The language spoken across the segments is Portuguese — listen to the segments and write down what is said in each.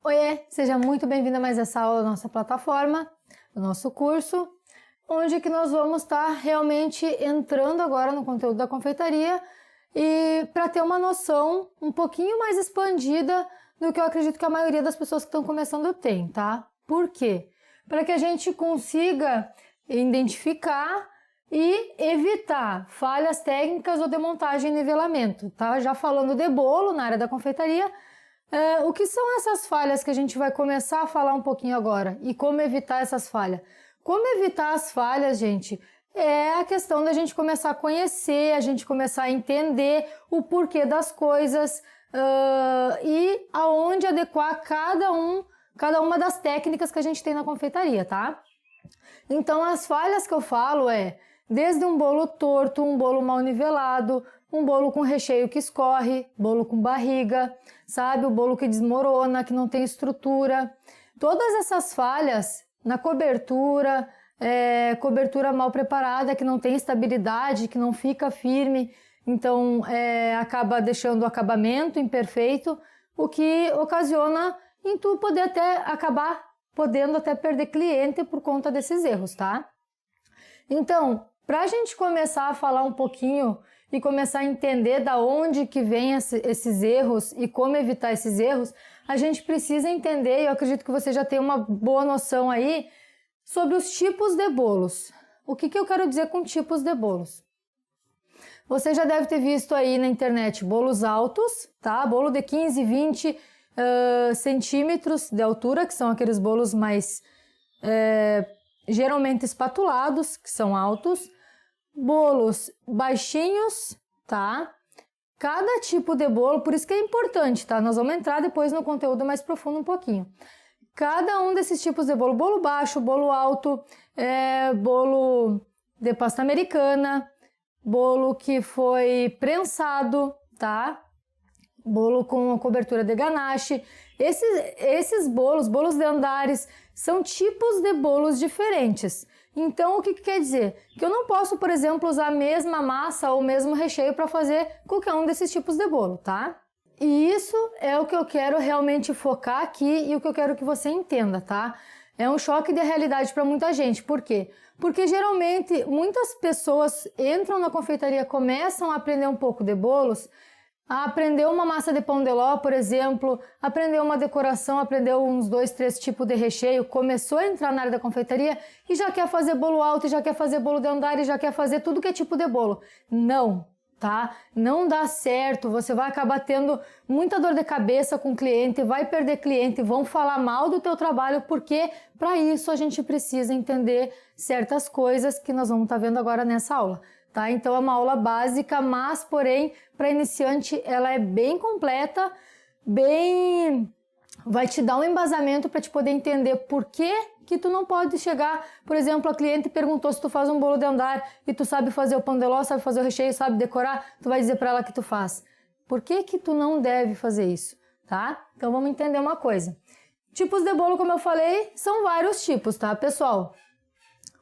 Oiê, seja muito bem-vindo a mais essa aula da nossa plataforma, do nosso curso, onde que nós vamos estar realmente entrando agora no conteúdo da confeitaria e para ter uma noção um pouquinho mais expandida do que eu acredito que a maioria das pessoas que estão começando tem, tá? Por quê? Para que a gente consiga identificar e evitar falhas técnicas ou de montagem e nivelamento, tá? Já falando de bolo na área da confeitaria, o que são essas falhas que a gente vai começar a falar um pouquinho agora e como evitar essas falhas? Como evitar as falhas, gente? É a questão da gente começar a conhecer, a gente começar a entender o porquê das coisas e aonde adequar cada uma das técnicas que a gente tem na confeitaria, tá? Então, as falhas que eu falo desde um bolo torto, um bolo mal nivelado, um bolo com recheio que escorre, bolo com barriga, sabe? O bolo que desmorona, que não tem estrutura. Todas essas falhas na cobertura, cobertura mal preparada, que não tem estabilidade, que não fica firme, então acaba deixando o acabamento imperfeito, o que ocasiona em tu poder acabar podendo até perder cliente por conta desses erros, tá? Então, para a gente começar a falar um pouquinho e começar a entender da onde que vem esses erros e como evitar esses erros, a gente precisa entender, e eu acredito que você já tem uma boa noção aí, sobre os tipos de bolos. O que eu quero dizer com tipos de bolos? Você já deve ter visto aí na internet bolos altos, tá? Bolo de 15, 20 centímetros de altura, que são aqueles bolos mais geralmente espatulados, que são altos. Bolos baixinhos, tá? Cada tipo de bolo, por isso que é importante, tá? Nós vamos entrar depois no conteúdo mais profundo um pouquinho. Cada um desses tipos de bolo, bolo baixo, bolo alto, bolo de pasta americana, bolo que foi prensado, tá? Bolo com cobertura de ganache. Esses bolos de andares, são tipos de bolos diferentes. Então, o que quer dizer? Que eu não posso, por exemplo, usar a mesma massa ou o mesmo recheio para fazer qualquer um desses tipos de bolo, tá? E isso é o que eu quero realmente focar aqui e o que eu quero que você entenda, tá? É um choque de realidade para muita gente. Por quê? Porque geralmente muitas pessoas entram na confeitaria, começam a aprender um pouco de bolos, aprendeu uma massa de pão de ló, por exemplo, aprendeu uma decoração, aprendeu uns 2, 3 tipos de recheio, começou a entrar na área da confeitaria e já quer fazer bolo alto, já quer fazer bolo de andar e já quer fazer tudo que é tipo de bolo. Não, tá? Não dá certo, você vai acabar tendo muita dor de cabeça com o cliente, vai perder cliente, vão falar mal do teu trabalho, porque para isso a gente precisa entender certas coisas que nós vamos estar vendo agora nessa aula. Tá? Então é uma aula básica, mas porém para iniciante ela é bem completa, vai te dar um embasamento para te poder entender por que tu não pode chegar, por exemplo, a cliente perguntou se tu faz um bolo de andar e tu sabe fazer o pão de ló, sabe fazer o recheio, sabe decorar, tu vai dizer para ela que tu faz. Por que tu não deve fazer isso, tá? Então vamos entender uma coisa. Tipos de bolo, como eu falei, são vários tipos, tá, pessoal?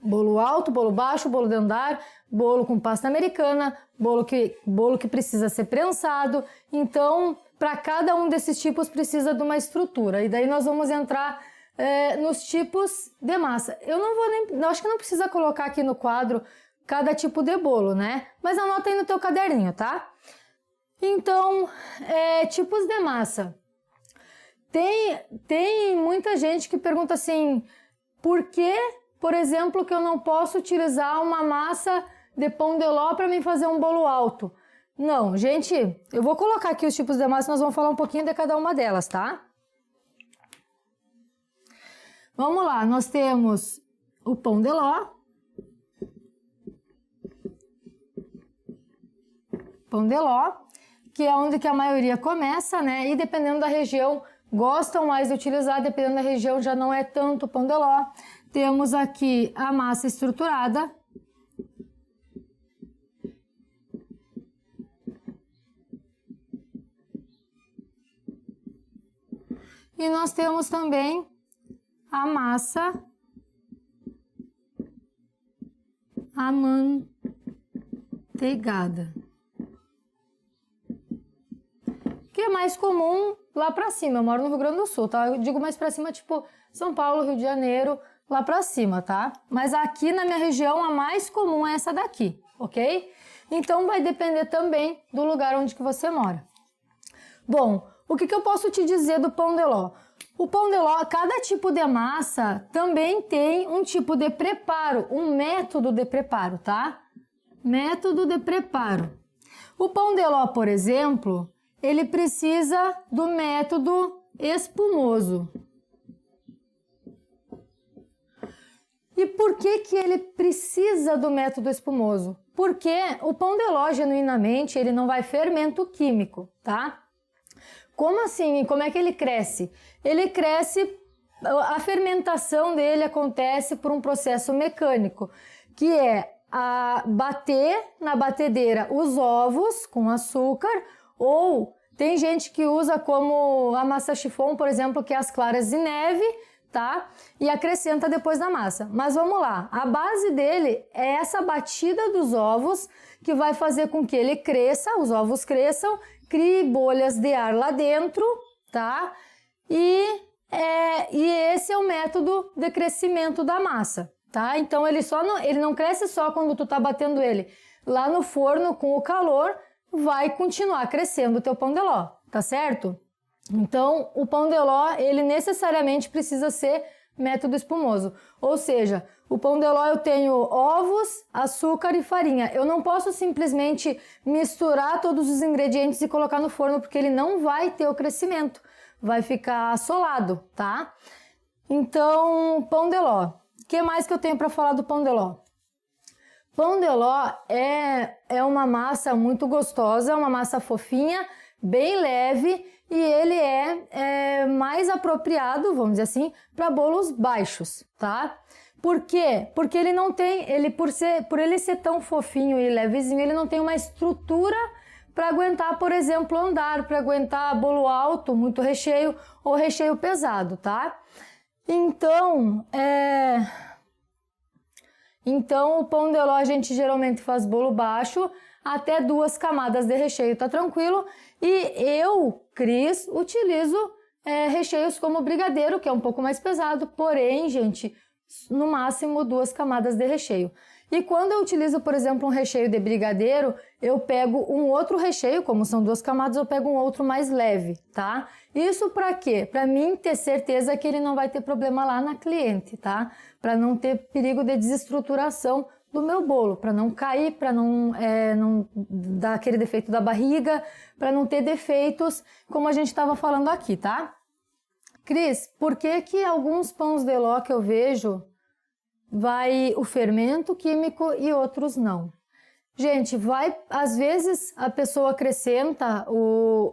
Bolo alto, bolo baixo, bolo de andar, bolo com pasta americana, bolo que precisa ser prensado. Então, para cada um desses tipos precisa de uma estrutura. E daí nós vamos entrar nos tipos de massa. Eu acho que não precisa colocar aqui no quadro cada tipo de bolo, né? Mas anota aí no teu caderninho, tá? Então, tipos de massa. Tem muita gente que pergunta assim, por que, por exemplo, que eu não posso utilizar uma massa de pão de ló para mim fazer um bolo alto? Não, gente, eu vou colocar aqui os tipos de massa, nós vamos falar um pouquinho de cada uma delas, tá? Vamos lá, nós temos o pão de ló. Pão de ló, que é onde que a maioria começa, né? E dependendo da região, gostam mais de utilizar, dependendo da região já não é tanto pão de ló. Temos aqui a massa estruturada. E nós temos também a massa amanteigada. O que é mais comum lá pra cima. Eu moro no Rio Grande do Sul, tá? Eu digo mais pra cima, tipo São Paulo, Rio de Janeiro, lá pra cima, tá? Mas aqui na minha região a mais comum é essa daqui, ok? Então vai depender também do lugar onde que você mora. Bom, o que eu posso te dizer do pão de ló? O pão de ló, cada tipo de massa também tem um tipo de preparo, um método de preparo, tá? Método de preparo. O pão de ló, por exemplo, ele precisa do método espumoso. E por que ele precisa do método espumoso? Porque o pão de ló, genuinamente, ele não vai fermento químico, tá? Como assim? Como é que ele cresce? Ele cresce, a fermentação dele acontece por um processo mecânico, que é bater na batedeira os ovos com açúcar, ou tem gente que usa como a massa chiffon, por exemplo, que é as claras de neve, tá? E acrescenta depois na massa. Mas vamos lá, a base dele é essa batida dos ovos que vai fazer com que ele cresça, os ovos cresçam, crie bolhas de ar lá dentro, tá? E esse é o método de crescimento da massa, tá? Então ele não cresce só quando tu tá batendo ele lá no forno com o calor, vai continuar crescendo o teu pão de ló, tá certo? Então o pão de ló, ele necessariamente precisa ser método espumoso, ou seja, o pão de ló eu tenho ovos, açúcar e farinha. Eu não posso simplesmente misturar todos os ingredientes e colocar no forno, porque ele não vai ter o crescimento, vai ficar solado, tá? Então, pão de ló. O que mais que eu tenho para falar do pão de ló? Pão de ló é uma massa muito gostosa, uma massa fofinha, bem leve, e ele é mais apropriado, vamos dizer assim, para bolos baixos, tá? Por quê? Porque ele não tem, por ele ser tão fofinho e levezinho, ele não tem uma estrutura para aguentar, por exemplo, andar, para aguentar bolo alto, muito recheio ou recheio pesado, tá? Então, o pão de ló a gente geralmente faz bolo baixo, até 2 camadas de recheio, tá tranquilo? E eu, Cris, utilizo recheios como brigadeiro, que é um pouco mais pesado, porém, gente, no máximo 2 camadas de recheio. E quando eu utilizo, por exemplo, um recheio de brigadeiro, eu pego um outro recheio, como são 2 camadas, eu pego um outro mais leve, tá? Isso para quê? Para mim ter certeza que ele não vai ter problema lá na cliente, tá? Para não ter perigo de desestruturação do meu bolo, para não cair, para não dar aquele defeito da barriga, para não ter defeitos, como a gente estava falando aqui, tá? Cris, por que alguns pães de ló que eu vejo vai o fermento químico e outros não? Gente, às vezes a pessoa acrescenta,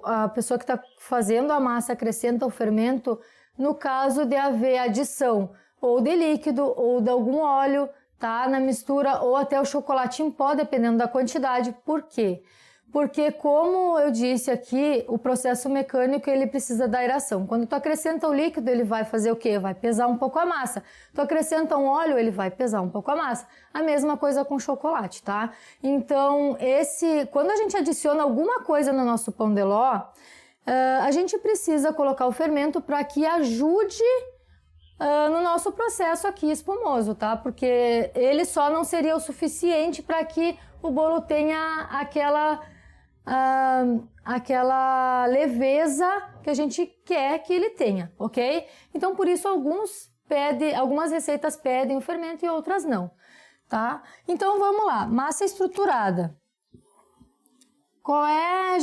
a pessoa que está fazendo a massa acrescenta o fermento no caso de haver adição ou de líquido ou de algum óleo, tá, na mistura, ou até o chocolate em pó, dependendo da quantidade. Por quê? Porque, como eu disse aqui, o processo mecânico ele precisa da aeração. Quando tu acrescenta o líquido, ele vai fazer o quê? Vai pesar um pouco a massa. Tu acrescenta um óleo, ele vai pesar um pouco a massa. A mesma coisa com chocolate, tá? Então, quando a gente adiciona alguma coisa no nosso pão de ló, a gente precisa colocar o fermento para que ajude no nosso processo aqui espumoso, tá? Porque ele só não seria o suficiente para que o bolo tenha aquela leveza que a gente quer que ele tenha, ok? Então, por isso, algumas receitas pedem o fermento e outras não, tá? Então, vamos lá. Massa estruturada. Qual é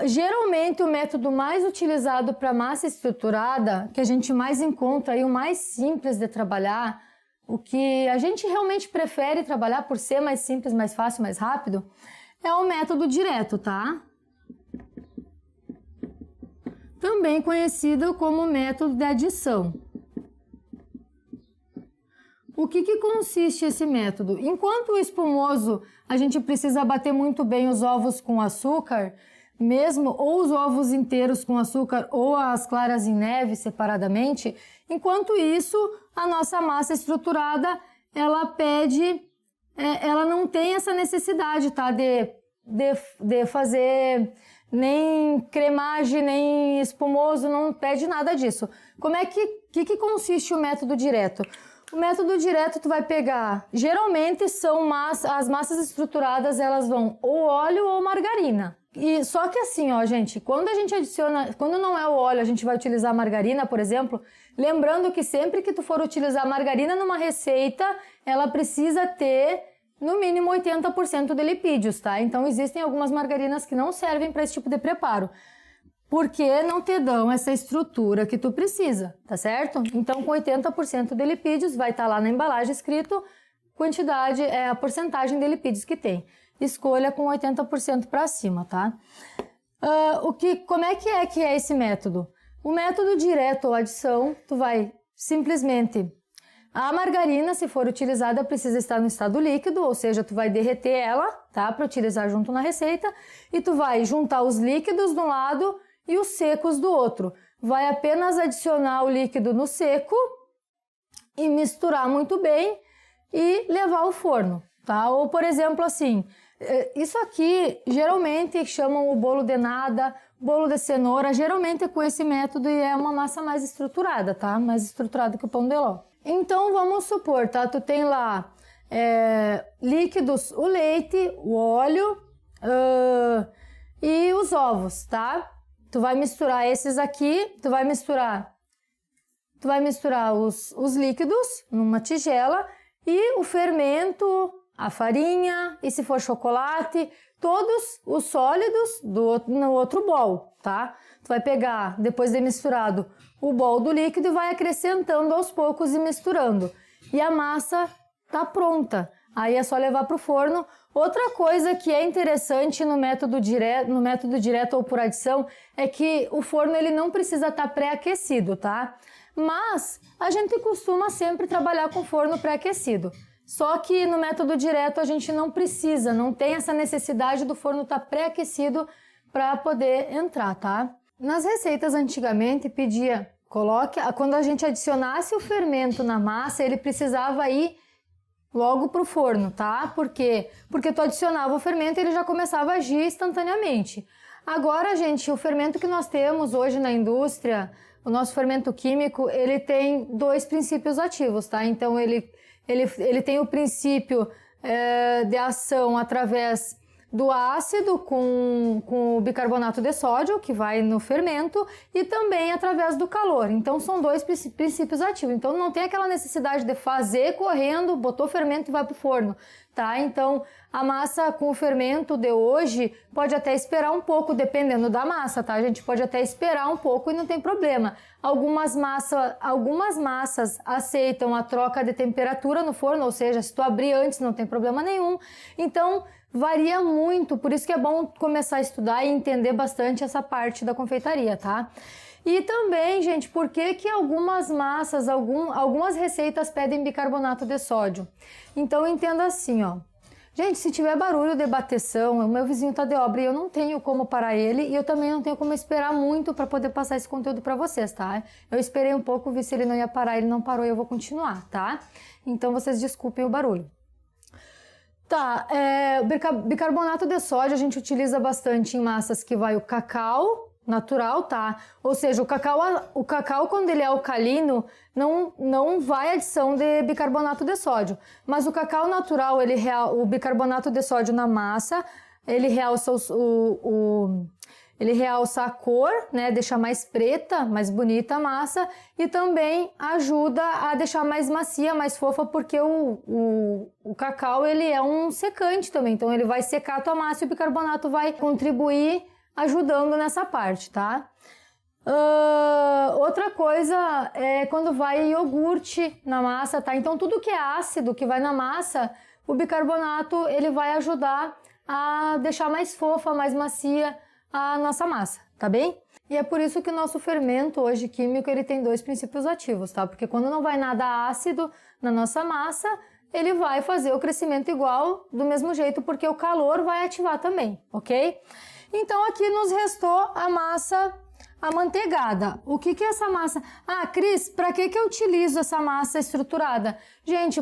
Geralmente o método mais utilizado para massa estruturada, que a gente mais encontra e o mais simples de trabalhar, o que a gente realmente prefere trabalhar por ser mais simples, mais fácil, mais rápido, é o método direto, tá? Também conhecido como método de adição. O que consiste esse método? Enquanto o espumoso a gente precisa bater muito bem os ovos com açúcar, mesmo ou os ovos inteiros com açúcar ou as claras em neve separadamente, enquanto isso a nossa massa estruturada ela não tem essa necessidade, tá, de nem cremagem, nem espumoso, não pede nada disso. Como é que consiste o método direto? O método direto tu vai pegar, geralmente são as massas estruturadas, elas vão ou óleo ou margarina. E só que assim, ó, gente, quando a gente adiciona, quando não é o óleo, a gente vai utilizar a margarina, por exemplo, lembrando que sempre que tu for utilizar margarina numa receita, ela precisa ter no mínimo 80% de lipídios, tá? Então existem algumas margarinas que não servem para esse tipo de preparo, porque não te dão essa estrutura que tu precisa, tá certo? Então com 80% de lipídios vai estar lá na embalagem escrito quantidade, a porcentagem de lipídios que tem. Escolha com 80% para cima, tá? Como é que é esse método? O método direto ou adição, tu vai simplesmente... A margarina, se for utilizada, precisa estar no estado líquido, ou seja, tu vai derreter ela, tá? Para utilizar junto na receita, e tu vai juntar os líquidos de um lado e os secos do outro. Vai apenas adicionar o líquido no seco e misturar muito bem e levar ao forno, tá? Ou, por exemplo, assim, isso aqui geralmente chamam o bolo de nada, bolo de cenoura, geralmente é com esse método e é uma massa mais estruturada, tá? Mais estruturada que o pão de ló. Então, vamos supor, tá? Tu tem lá líquidos, o leite, o óleo e os ovos, tá? Tu vai misturar esses aqui, tu vai misturar os líquidos numa tigela e o fermento, a farinha e se for chocolate, todos os sólidos no outro bol, tá? Tu vai pegar, depois de misturado, o bol do líquido e vai acrescentando aos poucos e misturando. E a massa tá pronta. Aí é só levar para o forno. Outra coisa que é interessante no método direto ou por adição é que o forno ele não precisa estar pré-aquecido, tá? Mas a gente costuma sempre trabalhar com forno pré-aquecido. Só que no método direto a gente não precisa, não tem essa necessidade do forno estar pré-aquecido para poder entrar, tá? Nas receitas antigamente pedia, quando a gente adicionasse o fermento na massa, ele precisava ir logo pro forno, tá? Por quê? Porque tu adicionava o fermento e ele já começava a agir instantaneamente. Agora, gente, o fermento que nós temos hoje na indústria, o nosso fermento químico, ele tem dois princípios ativos, tá? Então, ele tem o princípio de ação através do ácido com o bicarbonato de sódio, que vai no fermento, e também através do calor. Então, são dois princípios ativos. Então, não tem aquela necessidade de fazer correndo, botou fermento e vai para o forno, tá? Então, a massa com o fermento de hoje pode até esperar um pouco, dependendo da massa, tá? A gente pode até esperar um pouco e não tem problema. Algumas massas aceitam a troca de temperatura no forno, ou seja, se tu abrir antes não tem problema nenhum. Então, varia muito, por isso que é bom começar a estudar e entender bastante essa parte da confeitaria, tá? E também, gente, por que algumas massas, algumas receitas pedem bicarbonato de sódio? Então, entenda assim, ó. Gente, se tiver barulho de bateção, o meu vizinho tá de obra e eu não tenho como parar ele e eu também não tenho como esperar muito para poder passar esse conteúdo para vocês, tá? Eu esperei um pouco, vi se ele não ia parar, ele não parou e eu vou continuar, tá? Então, vocês desculpem o barulho. Tá, bicarbonato de sódio a gente utiliza bastante em massas que vai o cacau natural, tá? Ou seja, o cacau quando ele é alcalino, não vai adição de bicarbonato de sódio. Mas o cacau natural, o bicarbonato de sódio na massa, ele realça ele realça a cor, né? Deixa mais preta, mais bonita a massa e também ajuda a deixar mais macia, mais fofa, porque o cacau ele é um secante também, então ele vai secar a tua massa e o bicarbonato vai contribuir ajudando nessa parte, tá? Outra coisa é quando vai iogurte na massa, tá? Então tudo que é ácido que vai na massa, o bicarbonato ele vai ajudar a deixar mais fofa, mais macia a nossa massa, tá bem? E é por isso que o nosso fermento hoje químico ele tem dois princípios ativos, tá? Porque quando não vai nada ácido na nossa massa, ele vai fazer o crescimento igual do mesmo jeito, porque o calor vai ativar também, ok? Então aqui nos restou a massa amanteigada. O que é essa massa? Ah, Cris, para que eu utilizo essa massa estruturada? Gente,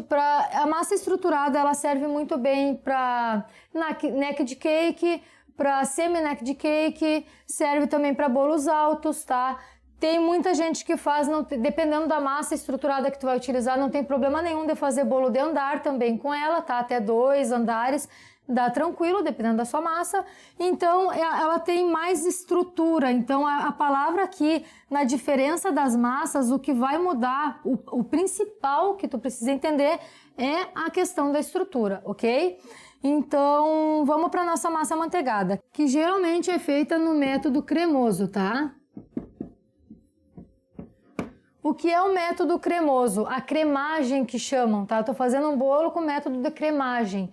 a massa estruturada ela serve muito bem para naked cake, para semi-neck de cake, serve também para bolos altos, tá? Tem muita gente que faz, dependendo da massa estruturada que tu vai utilizar, não tem problema nenhum de fazer bolo de andar também com ela, tá? Até 2 andares, dá tranquilo, dependendo da sua massa. Então, ela tem mais estrutura. Então, a palavra aqui, na diferença das massas, o que vai mudar, o principal que tu precisa entender é a questão da estrutura, ok? Então, vamos para nossa massa amanteigada, que geralmente é feita no método cremoso, tá? O que é o método cremoso? A cremagem que chamam, tá? Eu tô fazendo um bolo com método de cremagem.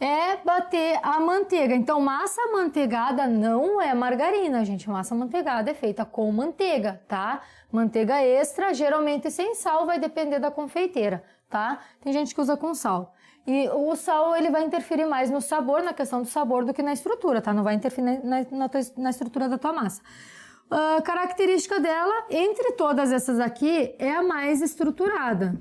É bater a manteiga. Então, massa amanteigada não é margarina, gente. Massa amanteigada é feita com manteiga, tá? Manteiga extra, geralmente sem sal, vai depender da confeiteira, tá? Tem gente que usa com sal. E o sal, ele vai interferir mais no sabor, na questão do sabor, do que na estrutura, tá? Não vai interferir na estrutura da tua massa. A característica dela, entre todas essas aqui, é a mais estruturada.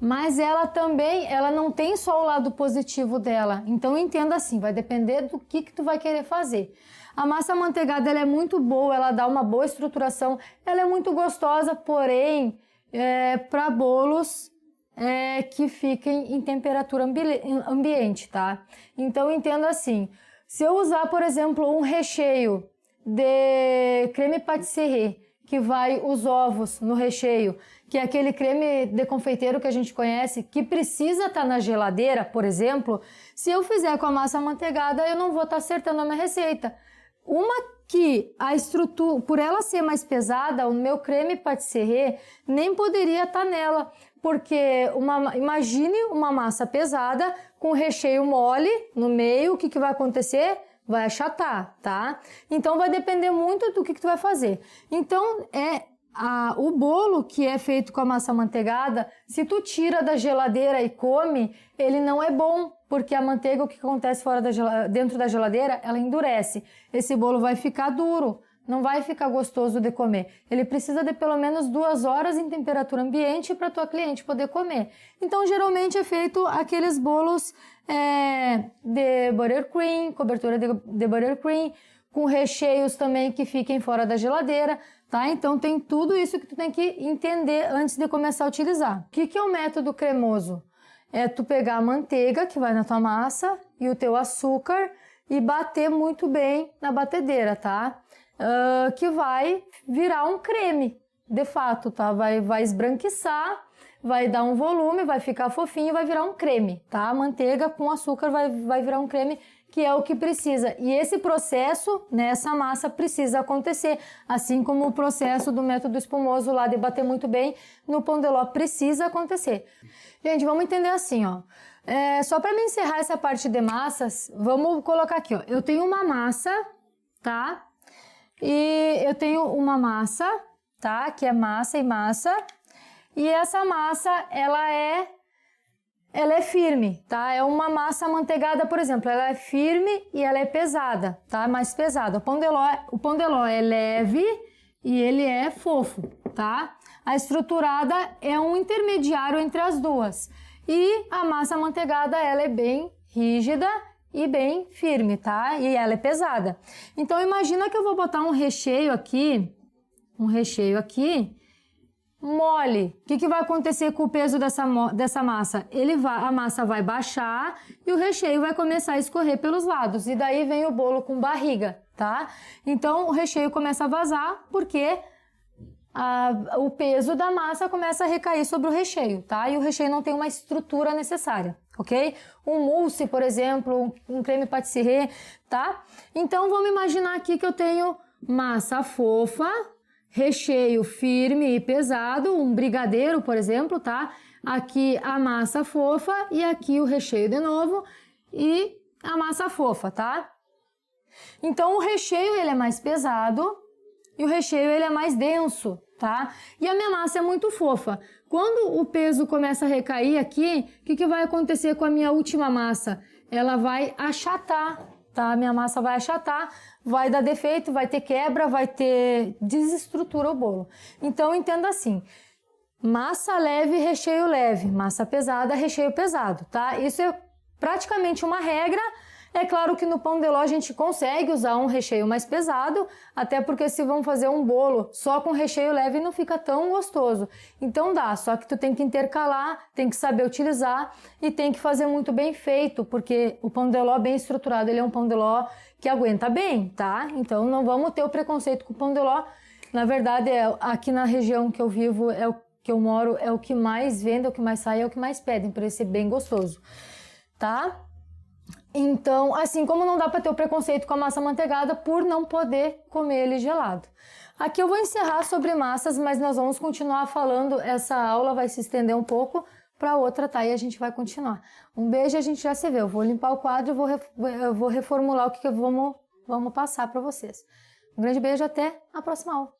Mas ela também, ela não tem só o lado positivo dela. Então, entenda assim, vai depender do que tu vai querer fazer. A massa amanteigada, ela é muito boa, ela dá uma boa estruturação, ela é muito gostosa, porém, para bolos que fiquem em temperatura ambiente, tá? Então, entenda assim, se eu usar, por exemplo, um recheio de creme pâtisserie, que vai os ovos no recheio, que é aquele creme de confeiteiro que a gente conhece, que precisa estar na geladeira, por exemplo, se eu fizer com a massa amanteigada, eu não vou estar acertando a minha receita. Uma que a estrutura, por ela ser mais pesada, o meu creme pâtisserie nem poderia estar nela, porque imagine uma massa pesada com recheio mole no meio, o que vai acontecer? Vai achatar, tá? Então vai depender muito do que tu vai fazer. Então o bolo que é feito com a massa amanteigada, se tu tira da geladeira e come, ele não é bom, porque a manteiga, o que acontece dentro da geladeira, ela endurece. Esse bolo vai ficar duro, não vai ficar gostoso de comer. Ele precisa de pelo menos 2 horas em temperatura ambiente para tua cliente poder comer. Então, geralmente é feito aqueles bolos de buttercream, cobertura de buttercream, com recheios também que fiquem fora da geladeira, tá? Então, tem tudo isso que tu tem que entender antes de começar a utilizar. O que é o método cremoso? É tu pegar a manteiga que vai na tua massa e o teu açúcar e bater muito bem na batedeira, tá? Que vai virar um creme, de fato, tá? Vai esbranquiçar, vai dar um volume, vai ficar fofinho e vai virar um creme, tá? A manteiga com açúcar vai virar um creme, que é o que precisa. E esse processo nessa massa precisa acontecer, assim como o processo do método espumoso lá de bater muito bem no pão de ló precisa acontecer. Gente, vamos entender assim, ó. Só para me encerrar essa parte de massas, vamos colocar aqui, ó. Eu tenho uma massa, tá? E eu tenho uma massa, tá? Que é massa e massa. E essa massa, ela é firme, tá? É uma massa amanteigada, por exemplo, ela é firme e ela é pesada, tá? Mais pesada. O pão de ló é leve e ele é fofo, tá? A estruturada é um intermediário entre as duas. E a massa amanteigada, ela é bem rígida e bem firme, tá? E ela é pesada. Então, imagina que eu vou botar um recheio aqui mole. O que vai acontecer com o peso dessa massa? A massa vai baixar e o recheio vai começar a escorrer pelos lados. E daí vem o bolo com barriga, tá? Então, o recheio começa a vazar porque o peso da massa começa a recair sobre o recheio, tá? E o recheio não tem uma estrutura necessária, ok? Um mousse, por exemplo, um creme pâtisserie, tá? Então, vamos imaginar aqui que eu tenho massa fofa, recheio firme e pesado, um brigadeiro, por exemplo, tá? Aqui a massa fofa e aqui o recheio de novo e a massa fofa, tá? Então, o recheio, ele é mais pesado e o recheio, ele é mais denso, tá? E a minha massa é muito fofa. Quando o peso começa a recair aqui, o que vai acontecer com a minha última massa? Ela vai achatar, tá? A minha massa vai achatar, vai dar defeito, vai ter quebra, desestrutura o bolo. Então, entenda assim, massa leve, recheio leve, massa pesada, recheio pesado, tá? Isso é praticamente uma regra. É claro que no pão de ló a gente consegue usar um recheio mais pesado, até porque se vão fazer um bolo só com recheio leve não fica tão gostoso. Então dá, só que tu tem que intercalar, tem que saber utilizar e tem que fazer muito bem feito, porque o pão de ló bem estruturado, ele é um pão de ló que aguenta bem, tá? Então não vamos ter o preconceito com o pão de ló. Na verdade, aqui na região que eu vivo, que eu moro, é o que mais vende, é o que mais sai, é o que mais pedem, para ele ser bem gostoso, tá? Então, assim como não dá para ter o preconceito com a massa amanteigada por não poder comer ele gelado. Aqui eu vou encerrar sobre massas, mas nós vamos continuar falando, essa aula vai se estender um pouco para outra, tá? E a gente vai continuar. Um beijo e a gente já se vê. Eu vou limpar o quadro e eu vou reformular o que vamos passar para vocês. Um grande beijo, até a próxima aula.